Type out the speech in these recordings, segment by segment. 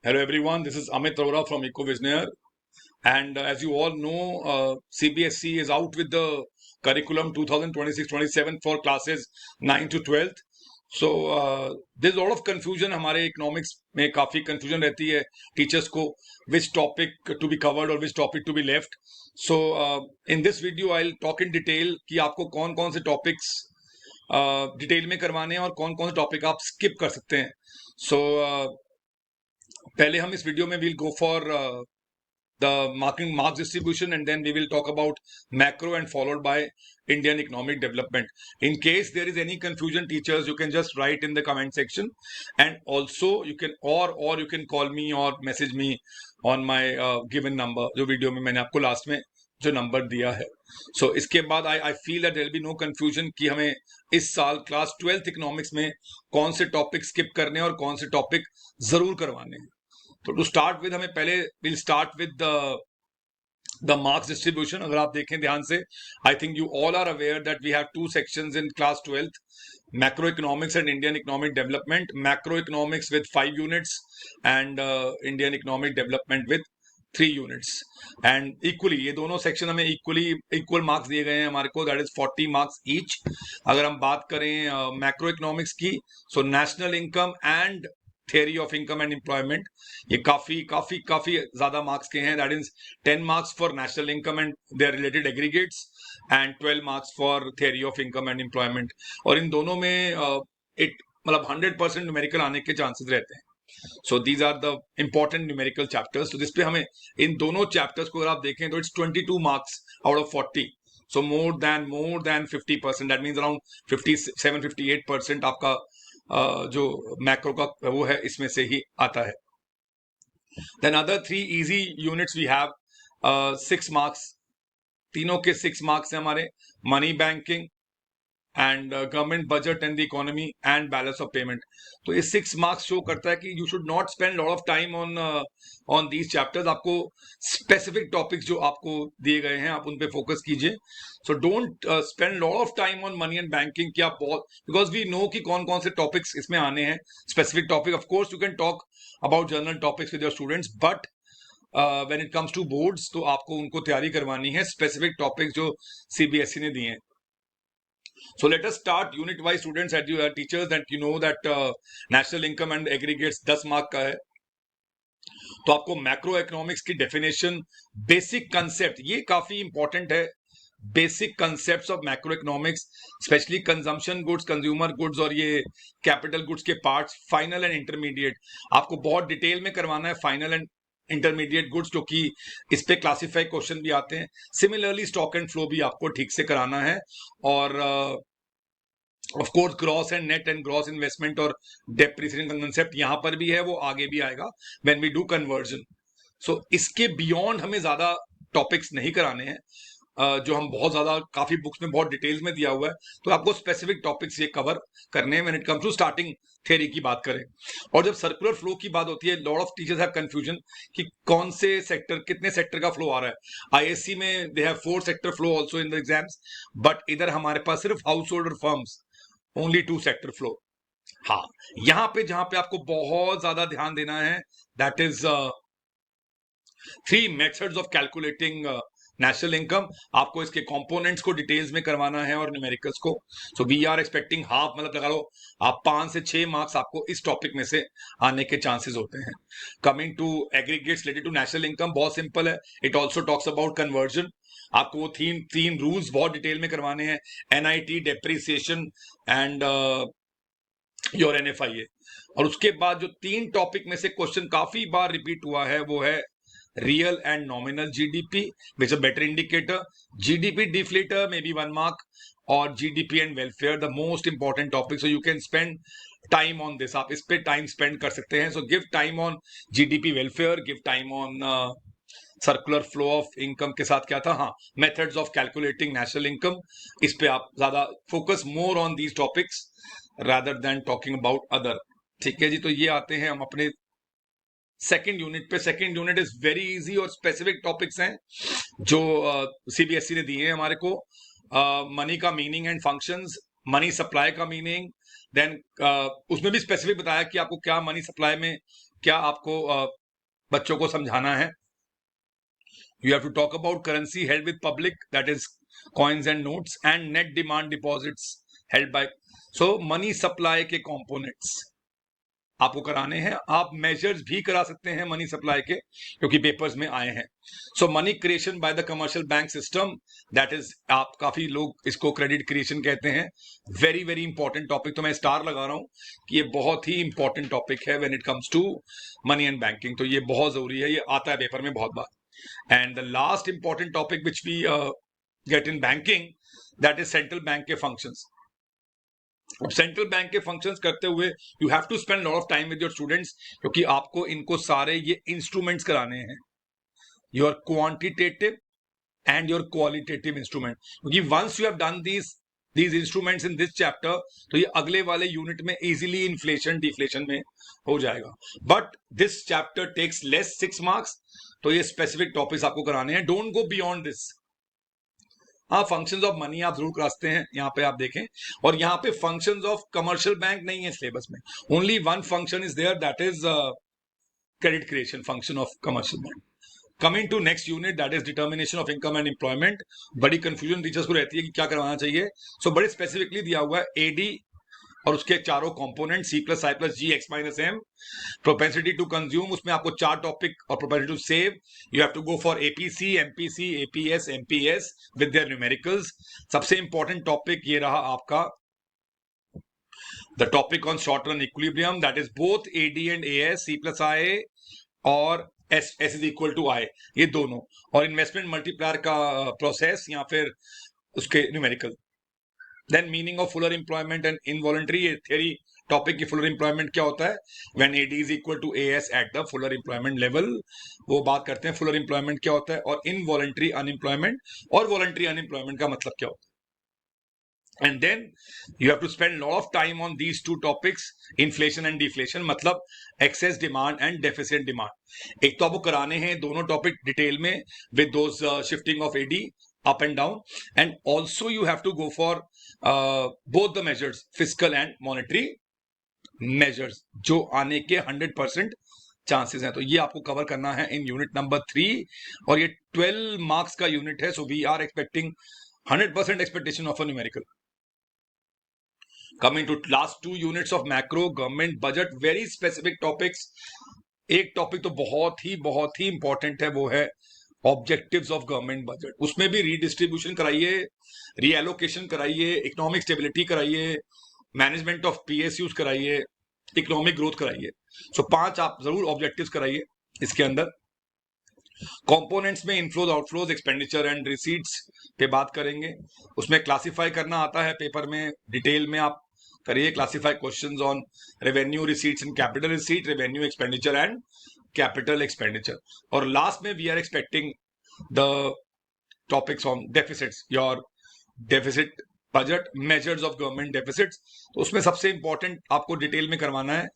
Hello everyone, this is Amit Arora from EcoVisionaire, and as you all know, CBSE is out with the curriculum 2026-27 for classes 9 to 12th. So there's a lot of confusion. हमारे economics में काफी confusion रहती है teachers को which topic to be covered or which topic to be left. So in this video I'll talk in detail कि आपको कौन कौन से topics डिटेल में करवाने हैं और कौन कौन से टॉपिक आप स्किप कर सकते हैं. सो पहले हम इस वीडियो में we'll go for the marks distribution, and then we will talk about macro and followed by Indian economic development. In case there is any confusion, teachers, you can just write in the comment section, and also you can or you can call me or message me on my given number जो video में मैंने आपको last में जो number दिया है. So इसके बाद I feel that there will be no confusion कि हमें इस साल क्लास 12th इकोनॉमिक्स में कौन से टॉपिक स्किप करने हैं और कौन से टॉपिक जरूर करवाने हैं. तो टू स्टार्ट विद हमें पहले will start with the marks distribution. अगर आप देखें ध्यान से, I think you all are aware that we have two sections in class 12th, macroeconomics and Indian economic development. Macroeconomics with 5 units and Indian economic development with 3 units. And equally ये दोनों section हमें equal marks दिए गए हैं हमारे को, that is 40 marks each. अगर हम बात करें मैक्रो इकोनॉमिक्स की, so national income and theory of income and employment, ये काफी काफी काफी ज्यादा मार्क्स के हैं. That is 10 marks for national income and their related aggregates and 12 marks for theory of income and employment. और इन दोनों में मतलब 100% न्यूमेरिकल आने के चांसेस रहते हैं. So these are the important numerical chapters. तो जिसपे हमें इन दोनों चैप्टर्स को अगर आप देखें तो it's 22 marks out of 40. So more than 50%. That means around 57-58% आपका जो मैक्रो का वो है इसमें से ही आता है. Then other 3 easy units we have 6 marks. तीनों के 6 marks हैं हमारे. Money banking and government budget and the economy and balance of payment. तो ये 6 marks शो करता है कि you should not spend lot of time on these chapters. आपको स्पेसिफिक टॉपिक्स जो आपको दिए गए हैं आप उन पे फोकस कीजिए. So don't spend lot of time on money and banking कि आप बहुत, बिकॉज वी नो कि कौन कौन से टॉपिक्स इसमें आने हैं. Specific topic of course you can talk about general topics with your students, but when it comes to boards तो आपको उनको तैयारी करवानी है स्पेसिफिक टॉपिक्स जो सीबीएसई ने दिए हैं. So let us start unit wise, students, at you teachers, that you know that national income and aggregates 10 mark का है. तो आपको मैक्रो इकोनॉमिक्स की डेफिनेशन, बेसिक कंसेप्ट, ये काफी इंपॉर्टेंट है. Basic concepts of macro economics, specially consumption goods, consumer goods और ये कैपिटल गुड्स के पार्ट्स, फाइनल एंड इंटरमीडिएट. आपको बहुत डिटेल में करवाना है फाइनल एंड इंटरमीडिएट गुड्स, क्योंकि इस पे क्लासिफाई क्वेश्चन भी आते हैं. सिमिलरली स्टॉक एंड फ्लो भी आपको ठीक से कराना है. और of course gross and net and gross investment और डेप्रिसिएशन का कंसेप्ट यहां पर भी है, वो आगे भी आएगा व्हेन वी डू कन्वर्जन. सो इसके बियॉन्ड हमें ज्यादा टॉपिक्स नहीं कराने हैं, जो हम बहुत ज्यादा काफी बुक्स में बहुत डिटेल्स में दिया हुआ है. तो आपको स्पेसिफिक टॉपिक्स ये कवर करने हैं when it comes to starting theory की बात करें. और जब सर्कुलर फ्लो की बात होती है, lot of teachers have confusion कि कौन से सेक्टर, कितने सेक्टर का फ्लो आ रहा है. आईएससी में they have 4 sector flow also in the exams, but इधर हमारे पास सिर्फ house holder firms, only 2 sector flow. हाँ, यहां पे जहां पे आपको बहुत ज्यादा ध्यान देना है, that is 3 methods of calculating national income. आपको इसके कंपोनेंट्स को डिटेल्स में करवाना है और न्यूमेरिकल्स को. So we are expecting half, मतलब लगा लो आप 5 से 6 मार्क्स आपको इस टॉपिक में से आने के चांसेस होते हैं. Coming to aggregates related to national income, बहुत सिंपल है. It also talks about conversion. आपको वो तीन रूल्स बहुत डिटेल में करवाने हैं, NIT, depreciation and your NFIA. और उसके बाद जो 3 टॉपिक में से क्वेश्चन काफी बार रिपीट हुआ है वो है real and nominal GDP, which is a better indicator. GDP deflator, maybe 1 mark, or GDP and welfare, the most important topic. So you can spend time on this. आप इस पे time spend कर सकते हैं. So give time on GDP welfare, give time on circular flow of income के साथ क्या था, हाँ, methods of calculating national income. इस पे आप ज्यादा focus more on these topics rather than talking about other. ठीक है जी. तो ये आते हैं हम अपने सेकेंड यूनिट पे. Second unit is very easy और स्पेसिफिक टॉपिक्स हैं जो सीबीएसई ने दिए हैं हमारे को. मनी का meaning and functions, money supply का मीनिंग, देन उसमें भी स्पेसिफिक बताया कि आपको क्या मनी सप्लाई में क्या आपको बच्चों को समझाना है? You have to talk about currency held with public, that is coins and notes, and net demand deposits held by. So money supply के components आपको कराने हैं. आप मेजर्स भी करा सकते हैं मनी सप्लाई के, क्योंकि पेपर्स में आए हैं. So money creation by the commercial bank system, that is, आप काफी लोग इसको क्रेडिट क्रिएशन कहते हैं. वेरी वेरी इंपॉर्टेंट टॉपिक, तो मैं स्टार लगा रहा हूं कि ये बहुत ही इंपॉर्टेंट टॉपिक है when it comes to money and banking. तो ये बहुत जरूरी है, ये आता है पेपर में बहुत बार. And the last important topic which we get in banking, that is central bank के functions. अब सेंट्रल बैंक के फंक्शंस करते हुए you have to spend lot of time with your students, क्योंकि आपको इनको सारे ये इंस्ट्रूमेंट्स कराने हैं, your quantitative and your qualitative instrument. क्योंकि once you have done these instruments in this chapter, तो ये अगले वाले यूनिट में इजीली इन्फ्लेशन डिफ्लेशन में हो जाएगा. But this chapter takes less 6 marks, तो ये स्पेसिफिक टॉपिक्स आपको कराने हैं. Don't go beyond this. हाँ, फंक्शंस ऑफ मनी आप जरूर कराते हैं, यहाँ पे आप देखें. और यहाँ पे फंक्शंस ऑफ कमर्शियल बैंक नहीं है सिलेबस में. Only one function is there, that is credit creation function of commercial bank. Coming to next unit, that is determination of income and employment. बड़ी कंफ्यूजन टीचर्स को रहती है कि क्या करवाना चाहिए. सो बड़े स्पेसिफिकली दिया हुआ है एडी और उसके चारों component, C plus I plus G X minus M. Propensity to consume, उसमें आपको 4 टॉपिक. और propensity to save, you have to go for APC, MPC, APS, MPS with their numericals. सबसे इंपॉर्टेंट टॉपिक ये रहा आपका the topic on short run equilibrium, that is both AD and AS, C plus I और S is equal to I, ये दोनों. और investment multiplier का process या फिर उसके numerical. Then meaning of fuller employment and involuntary, ये theory topic की. फुलर एम्प्लॉयमेंट क्या होता है, when AD is equal to AS at the fuller employment level, वो बात करते हैं. फुलर एम्प्लॉयमेंट क्या होता है, और इनवॉलंटरी अनएम्प्लॉयमेंट और वॉलंटरी अनएम्प्लॉयमेंट का मतलब क्या होता है. And then you have to spend a lot of time on these two topics, inflation and deflation, मतलब excess demand and deficit demand. एक तो आपको कराने हैं दोनों टॉपिक डिटेल में with those shifting of AD up and down, and also you have to go for both the measures, fiscal and monetary measures, जो आने के 100% चांसेस हैं. तो ये आपको कवर करना है इन यूनिट नंबर 3, और ये 12 मार्क्स का यूनिट है. So we are expecting 100% expectation of a numerical. Coming to last 2 units of macro, government budget, very specific topics. एक टॉपिक तो बहुत ही इंपॉर्टेंट है, वो है ऑब्जेक्टिव्स ऑफ गवर्नमेंट बजट. उसमें भी रीडिस्ट्रीब्यूशन कराइए, रीएलोकेशन कराइए, इकोनॉमिक स्टेबिलिटी कराइए, मैनेजमेंट ऑफ पीएसयूज कराइए, इकोनॉमिक ग्रोथ कराइए. सो 5 आप जरूर ऑब्जेक्टिव्स कराइए. इसके अंदर कंपोनेंट्स में inflows, outflows, expenditure and receipts पे बात करेंगे. उसमें क्लासिफाई करना आता है पेपर में, डिटेल में आप करिए. Classify questions on revenue receipts and capital receipt, revenue expenditure and capital expenditure. और लास्ट में we are expecting the topics on deficits, your deficit budget, measures of government deficits. तो उसमें सबसे इंपॉर्टेंट आपको डिटेल में करवाना है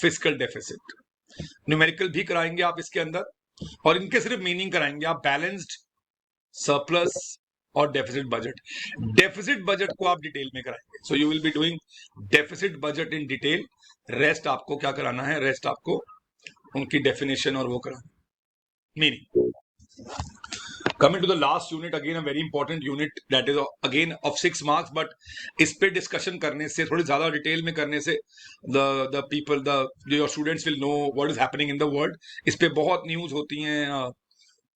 फिस्कल डेफिसिट. न्यूमेरिकल भी कराएंगे आप इसके अंदर, और इनके सिर्फ मीनिंग कराएंगे आप. बैलेंस्ड, सरप्लस और डेफिसिट बजट. डेफिसिट बजट को आप डिटेल में कराएंगे. So you will be doing deficit budget in detail. Rest आपको क्या कराना है, रेस्ट आपको उनकी डेफिनेशन और वो कराना, meaning. Coming to the last unit, again a very important unit, that is again of 6 marks, but इस पे डिस्कशन करने से, थोड़ी ज्यादा डिटेल में करने से, the people, your students will know what is happening in the world. इस पे बहुत न्यूज होती हैं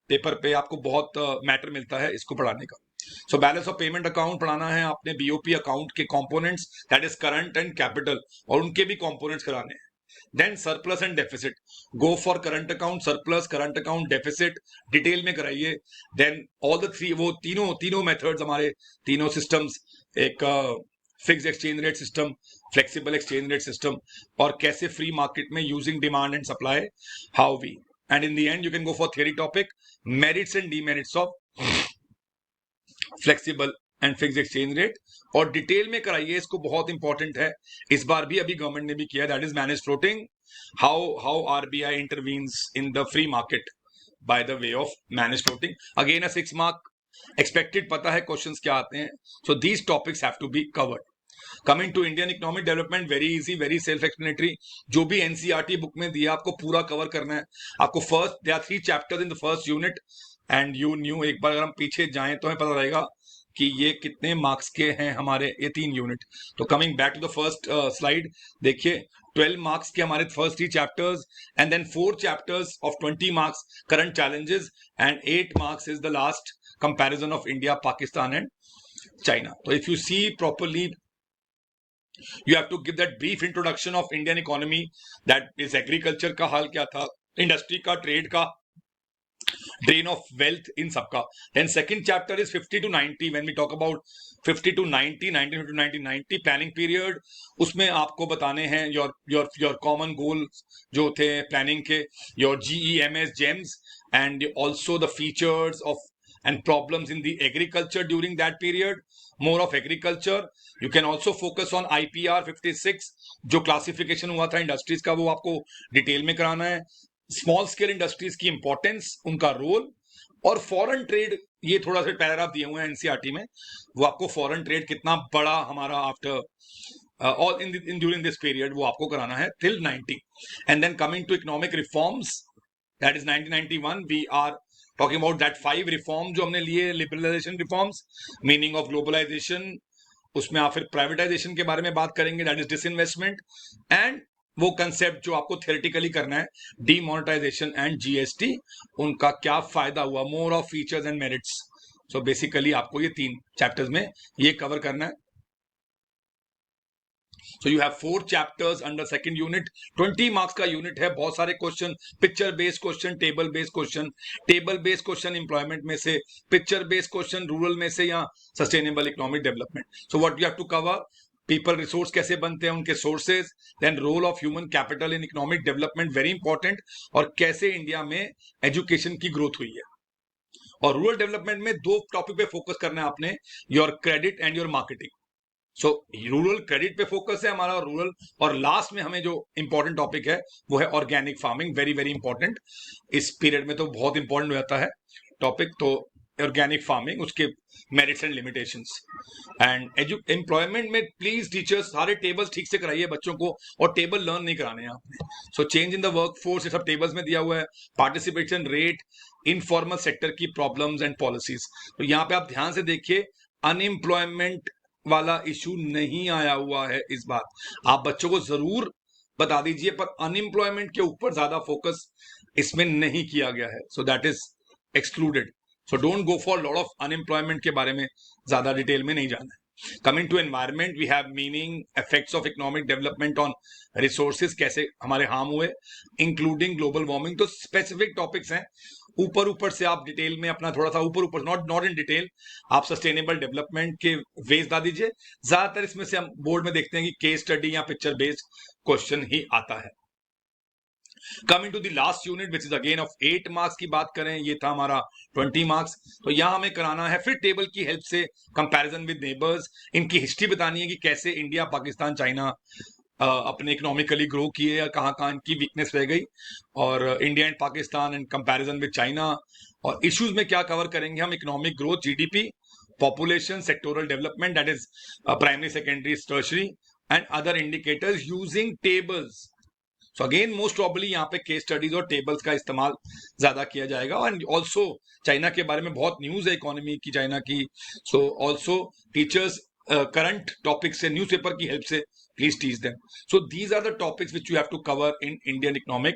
पेपर पे, आपको बहुत मैटर मिलता है इसको पढ़ाने का. So balance of payment account पढ़ाना है आपने, बीओपी अकाउंट के components, that is current and capital, और उनके भी कंपोनेंट्स कराने हैं. Then surplus and deficit, go for current account, surplus, current account, deficit, detail में कराइए. देन ऑल द 3, वो तीनों मेथड्स, हमारे तीनों सिस्टम्स, एक fix exchange rate system, flexible exchange rate system, और कैसे फ्री मार्केट में using demand and supply, how we. And in the end, you can go for theory topic, merits and demerits of flexible and fixed exchange rate. और detail में कराइए इसको, बहुत important है. इस बार भी अभी गवर्नमेंट ने भी किया, that is manage floating, how RBI intervenes in the free market by the way of manage floating. Again a 6 mark expected, पता है क्वेश्चंस क्या आते हैं. So these topics have to be covered. Coming to Indian economic development, very easy, very self explanatory. जो भी NCERT book में दिया आपको पूरा कवर करना है। आपको first there are 3 chapters in the first unit and you knew, एक बार अगर हम पीछे जाएं तो हमें पता रहेगा कि ये कितने मार्क्स के हैं हमारे ये 3 यूनिट। तो coming back to the first slide, देखिए 12 मार्क्स के हमारे first 3 chapters and then 4 chapters of 20 marks current challenges and 8 marks is the last comparison of India, Pakistan and China. तो if you see properly you have to give that brief introduction of Indian economy, that is agriculture का हाल क्या था, industry का, trade का, drain of wealth, इन सबका। then second chapter is 50 to 90, when we talk about 50 to 90, 1950 to 1990 planning period, उसमें आपको बताने हैं your common goals जो थे planning के, your GEMS gems and also the features of and problems in the agriculture during that period, more of agriculture. You can also focus on IPR 56, जो classification हुआ था इंडस्ट्रीज का, वो आपको detail में कराना है। स्मॉल स्केल इंडस्ट्रीज की इंपॉर्टेंस, उनका रोल, और फॉरेन ट्रेड, ये थोड़ा सा पैराग्राफ दिए हुए हैं एनसीईआरटी में, वो आपको फॉरेन ट्रेड कितना बड़ा हमारा आफ्टर और इन ड्यूरिंग दिस पीरियड वो आपको कराना है till 90। And then coming to economic reforms, that is 1991, we are talking about that 5 reform जो हमने लिए, liberalisation reforms, meaning of globalisation, उसमें आप फिर प्राइवेटाइजेशन के बारे में बात करेंगे, दैट इज डिसइन्वेस्टमेंट, एंड वो कंसेप्ट जो आपको थियोरेटिकली करना है, डीमोनेटाइजेशन एंड जीएसटी, उनका क्या फायदा हुआ, more of features and merits. So basically आपको ये 3 चैप्टर्स में ये कवर करना है। So you have 4 chapters under second unit, 20 marks का यूनिट है, बहुत सारे question, picture based question, table based question, table based question employment में से, पिक्चर बेस्ड क्वेश्चन रूरल में से, या sustainable economic development. So what you have to cover, people resource कैसे बनते हैं, उनके sources, then role of human capital in economic development, very important, और कैसे इंडिया में एजुकेशन की ग्रोथ हुई है। और रूरल डेवलपमेंट में 2 टॉपिक पे फोकस करना है आपने, your credit and your marketing. So rural credit पे फोकस है हमारा, रूरल, और लास्ट में हमें जो इंपॉर्टेंट टॉपिक है वो है organic farming, very very important, इस पीरियड में तो बहुत इंपॉर्टेंट हो जाता है टॉपिक। तो ऑर्गेनिक फार्मिंग, उसके merits and limitations, and employment में प्लीज टीचर्स सारे टेबल्स ठीक से कराइए बच्चों को, और टेबल लर्न नहीं कराने हैं आपने। So change in the work force, ये सब टेबल्स में दिया हुआ है, पार्टिसिपेशन रेट, इनफॉर्मल सेक्टर की प्रॉब्लम्स एंड पॉलिसीज। तो यहाँ पे आप ध्यान से देखिए, अनएम्प्लॉयमेंट वाला इशू नहीं आया हुआ है इस बार, आप बच्चों को जरूर बता दीजिए, पर अनएम्प्लॉयमेंट के ऊपर ज्यादा फोकस इसमें नहीं किया गया है, so that is excluded. So don't go for lot of unemployment के बारे में ज्यादा डिटेल में नहीं जाना है। Coming to environment, we have meaning, effects of economic development on resources, कैसे हमारे हार्म हुए, इंक्लूडिंग ग्लोबल वार्मिंग। तो स्पेसिफिक टॉपिक्स हैं, ऊपर ऊपर से आप डिटेल में अपना थोड़ा सा ऊपर ऊपर, नॉट इन डिटेल, आप सस्टेनेबल डेवलपमेंट के वेज ला दीजिए। ज्यादातर इसमें से हम बोर्ड में देखते हैं कि केस स्टडी या पिक्चर बेस्ड क्वेश्चन ही आता है। Coming to the last unit which is again of 8 marks की बात करें, ये था हमारा 20 मार्क्स। तो यहां हमें कराना है फिर टेबल की हेल्प से कंपैरिजन विद नेबर्स, इनकी हिस्ट्री बतानी है कि कैसे इंडिया, पाकिस्तान, चाइना अपने इकोनॉमिकली ग्रो किए, या कहाँ कहाँ इनकी वीकनेस रह गई, और India and Pakistan and comparison with China. और इश्यूज में क्या कवर करेंगे हम, economic growth, GDP, population, sectoral development, that is primary, secondary, tertiary, and other indicators using tables. So again most probably यहाँ पे केस स्टडीज और टेबल्स का इस्तेमाल ज्यादा किया जाएगा। एंड ऑल्सो चाइना के बारे में बहुत न्यूज है इकोनॉमी की, चाइना की। So also teachers current topic से, न्यूज़पेपर की हेल्प से please teach them. So these are the topics which you have to cover in Indian economic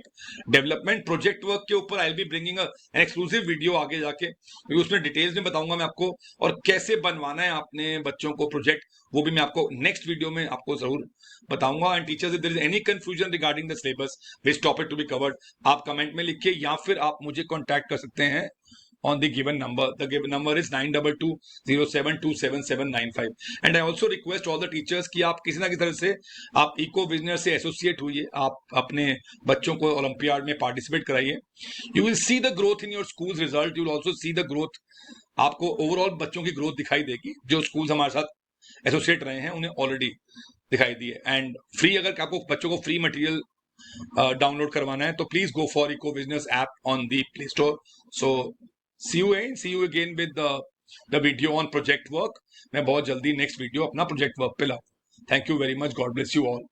development. Project work के ऊपर I'll be bringing an exclusive video आगे जाके, उसमें details में बताऊंगा मैं आपको, और कैसे बनवाना है अपने बच्चों को प्रोजेक्ट, वो भी मैं आपको नेक्स्ट वीडियो में आपको जरूर बताऊंगा। And teachers, if there is any confusion regarding the syllabus, which topic to be covered, आप कमेंट में लिखिए, या फिर आप मुझे कॉन्टैक्ट कर सकते हैं on the given number. The given number is 9220727795. And I also request all the teachers कि आप किसी ना किसी तरह से आप इको बिजनेस से एसोसिएट हुइए, आप अपने बच्चों को ओलंपियाड में पार्टिसिपेट कराइए। You will see the growth in your school's result. You will also see the growth, आपको ओवरऑल बच्चों की ग्रोथ दिखाई देगी। जो स्कूल्स हमारे साथ एसोसिएट रहे हैं उन्हें ऑलरेडी दिखाई दी है। एंड फ्री, अगर आपको बच्चों को फ्री मटेरियल डाउनलोड करवाना है तो please go for Eco business app on the Play Store. So see you again with the video on project work. मैं बहुत जल्दी नेक्स्ट वीडियो अपना प्रोजेक्ट वर्क पे लाऊं। Thank you very much. God bless you all.